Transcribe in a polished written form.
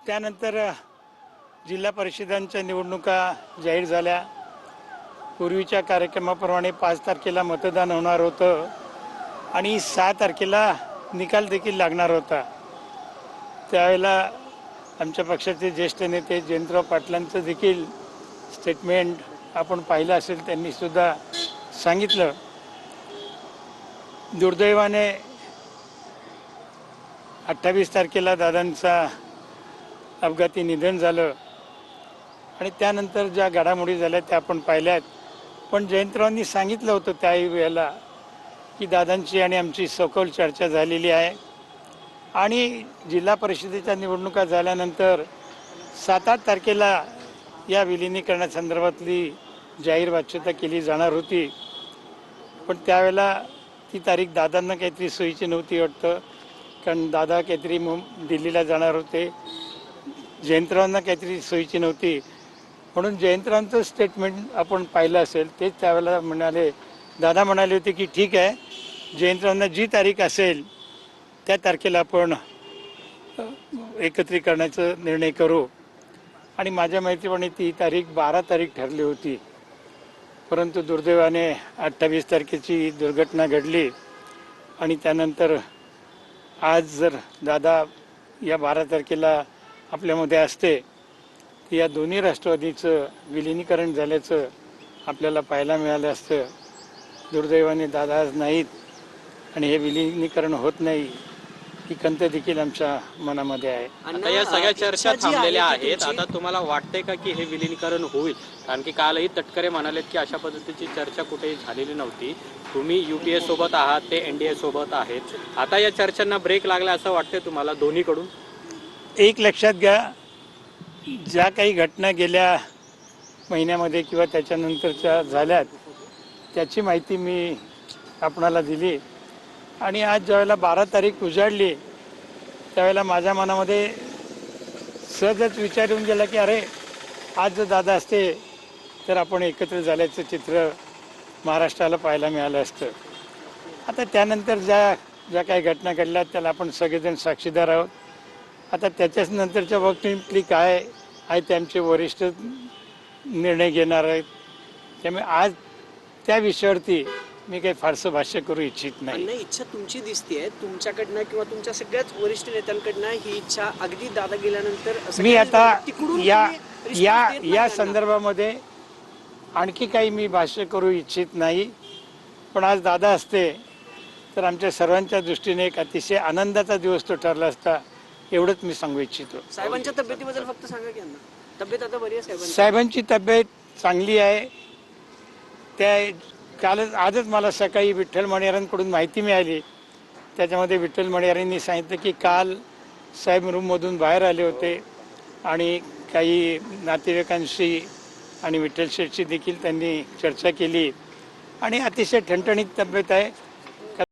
त्यानंतर जिल्हा परिषदांच्या निवडणुका जाहीर झाल्या. पूर्वीच्या कार्यक्रमाप्रमाणे 5 तारखेला मतदान होणार होतं आणि 6 तारखेला निकाल देखील लागणार होता. त्यावेळेला आमच्या पक्षाचे ज्येष्ठ नेते जयंतराव पाटलांचं देखील स्टेटमेंट आपण पाहिलं असेल. त्यांनीसुद्धा सांगितलं. दुर्दैवाने 28 तारखेला दादांचा अपघाती निधन झालं आणि त्यानंतर ज्या घडामोडी झाल्या त्या आपण पाहिल्यात. पण जयंतरावांनी सांगितलं होतं त्याही वेळेला की दादांची आणि आमची सखोल चर्चा झालेली आहे आणि जिल्हा परिषदेच्या निवडणुका झाल्यानंतर 7-8 तारखेला या विलिनीकरणासंदर्भातली जाहीर वाच्यता केली जाणार होती. पण त्यावेळेला ती तारीख दादांना काहीतरी सोयीची नव्हती वाटतं, कारण दादा काहीतरी दिल्लीला जाणार होते. जयंतरावांना काहीतरी सोयीची नव्हती. म्हणून जयंतरावांचं स्टेटमेंट आपण पाहिलं असेल. तेच त्यावेळेला म्हणाले, दादा म्हणाले होते की ठीक आहे, जयंतरावांना जी तारीख असेल त्या तारखेला आपण एकत्रीकरणाचा निर्णय करू. आणि माझ्या माहितीप्रमाणे ती तारीख 12 तारीख ठरली होती. परंतु दुर्दैवाने 28 तारखेची दुर्घटना घडली आणि त्यानंतर आज जर दादा या 12 तारखेला आपल्यामध्ये असते तर या दोन्ही राष्ट्रवादीचं विलिनीकरण झाल्याचं आपल्याला पाहायला मिळालं असतं. दुर्दैवाने दादा आज नाहीत आणि हे विलिनीकरण होत नाही ही खंत देखील आमच्या मनामध्ये आहे. आता या सगळ्या चर्चा थांबलेल्या आहेत. आता तुम्हाला वाटतंय का की हे विलिनीकरण होईल? कारण की कालही तटकरे म्हणालेत की अशा पद्धतीची चर्चा कुठेही झालेली नव्हती. तुम्ही युपीए सोबत आहात, ते एनडीए सोबत आहेत. आता या चर्चांना ब्रेक लागला असं वाटतंय तुम्हाला दोन्हीकडून? एक लक्षात घ्या, ज्या काही घटना गेल्या महिन्यामध्ये किंवा त्याच्यानंतरच्या झाल्यात त्याची माहिती मी आपणाला दिली. आणि आज ज्यावेळेला 12 तारीख उजाडली त्यावेळेला माझ्या मनामध्ये सहजच विचार येऊन गेला की अरे, आज जर दादा असते तर आपण एकत्र झाल्याचं चित्र महाराष्ट्राला पाहायला मिळालं असतं. आता त्यानंतर ज्या काही घटना घडल्या त्याला आपण सगळेजण साक्षीदार आहोत. आता त्याच्याच नंतरच्या बाबतीतली काय आहे ते आमचे वरिष्ठ निर्णय घेणार आहेत. त्यामुळे आज त्या विषयावरती मी काही फारसं भाष्य करू इच्छित नाही. इच्छा तुमची दिसतेय तुमच्याकडनं किंवा तुमच्या सगळ्याच वरिष्ठ नेत्यांकडनं ही इच्छा अगदी दादा गेल्यानंतर मी आता या संदर्भामध्ये आणखी काही मी भाष्य करू इच्छित नाही. पण आज दादा असते तर आमच्या सर्वांच्या दृष्टीने एक अतिशय आनंदाचा दिवस तो ठरला असता, एवढंच मी सांगू इच्छितो. साहेबांच्या तब्येतीबद्दल फक्त सांगा की यांना तब्येत आता बरी आहे साहेबांची तब्येत चांगली आहे. त्या आजच मला सकाळी विठ्ठल मणियारांकडून माहिती मिळाली. त्याच्यामध्ये विठ्ठल मणियारांनी सांगितलं की काल साहेब रूममधून बाहेर आले होते आणि काही नातेवाईकांशी आणि विठ्ठल शेठशी देखील त्यांनी चर्चा केली आणि अतिशय ठणठणीत तब्येत आहे.